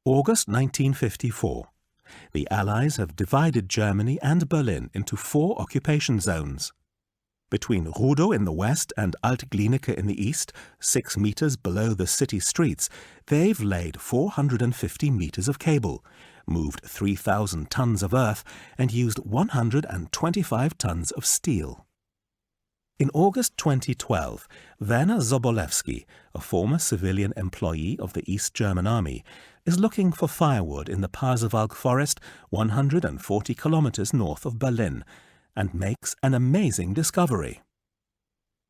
August 1954. The Allies have divided Germany and Berlin into 4 occupation zones. Between Rudow in the west and Alt-Glienicke in the east, 6 meters below the city streets, they've laid 450 meters of cable, moved 3,000 tons of earth, and used 125 tons of steel. In August 2012, Werner Sobolewski, a former civilian employee of the East German Army, is looking for firewood in the Pasewalk forest 140 kilometers north of Berlin, and makes an amazing discovery.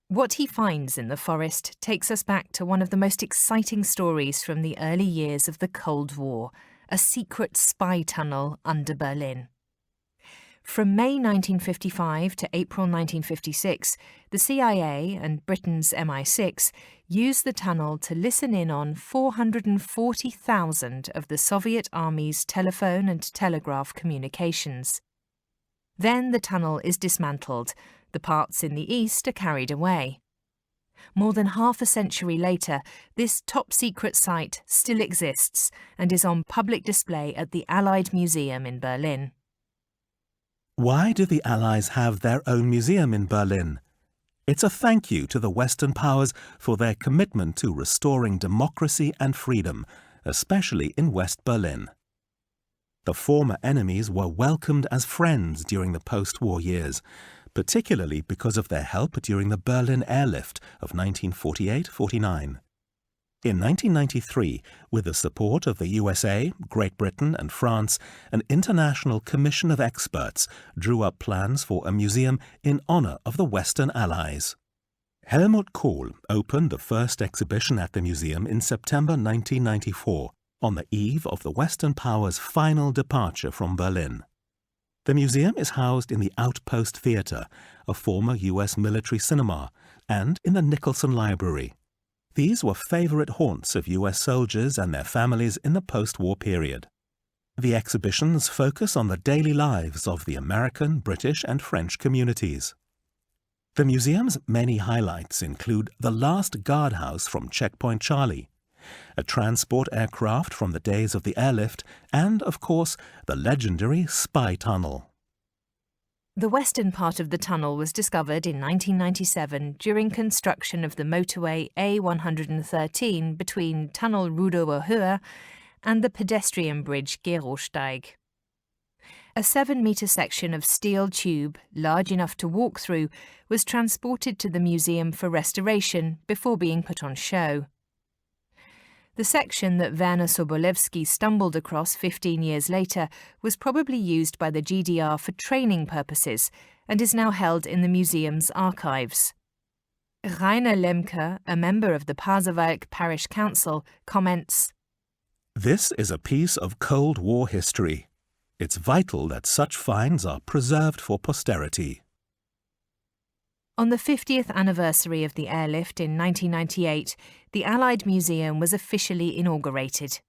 What he finds in the forest takes us back to one of the most exciting stories from the early years of the Cold War, a secret spy tunnel under Berlin. From May 1955 to April 1956, the CIA and Britain's MI6 used the tunnel to listen in on 440,000 of the Soviet Army's telephone and telegraph communications. Then the tunnel is dismantled. The parts in the east are carried away. More than half a century later, this top-secret site still exists and is on public display at the Allied Museum in Berlin. Why do the Allies have their own museum in Berlin? It's a thank you to the Western powers for their commitment to restoring democracy and freedom, especially in West Berlin. The former enemies were welcomed as friends during the post-war years, particularly because of their help during the Berlin airlift of 1948-49. In 1993, with the support of the USA, Great Britain and France, an international commission of experts drew up plans for a museum in honor of the Western Allies. Helmut Kohl opened the first exhibition at the museum in September 1994, on the eve of the Western powers' final departure from Berlin. The museum is housed in the Outpost Theatre, a former US military cinema, and in the Nicholson Library. These were favorite haunts of US soldiers and their families in the post-war period. The exhibitions focus on the daily lives of the American, British, and French communities. The museum's many highlights include the last guardhouse from Checkpoint Charlie, a transport aircraft from the days of the airlift, and, of course, the legendary spy tunnel. The western part of the tunnel was discovered in 1997 during construction of the motorway A113 between Tunnel Rudower Höhe and the pedestrian bridge Gerolsteig. A 7-metre section of steel tube, large enough to walk through, was transported to the museum for restoration before being put on show. The section that Werner Sobolewski stumbled across 15 years later was probably used by the GDR for training purposes and is now held in the museum's archives. Rainer Lemke, a member of the Pasewalk Parish Council, comments, "This is a piece of Cold War history. It's vital that such finds are preserved for posterity." On the 50th anniversary of the airlift in 1998, the Allied Museum was officially inaugurated.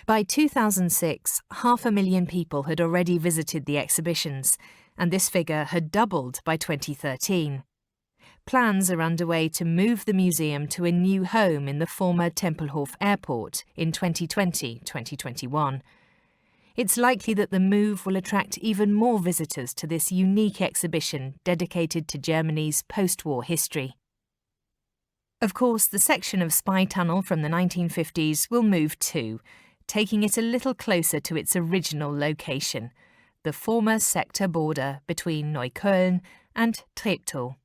By 2006, 500,000 people had already visited the exhibitions, and this figure had doubled by 2013. Plans are underway to move the museum to a new home in the former Tempelhof Airport in 2020-2021. It's likely that the move will attract even more visitors to this unique exhibition dedicated to Germany's post-war history. Of course, the section of spy tunnel from the 1950s will move too, taking it a little closer to its original location, the former sector border between Neukölln and Treptow.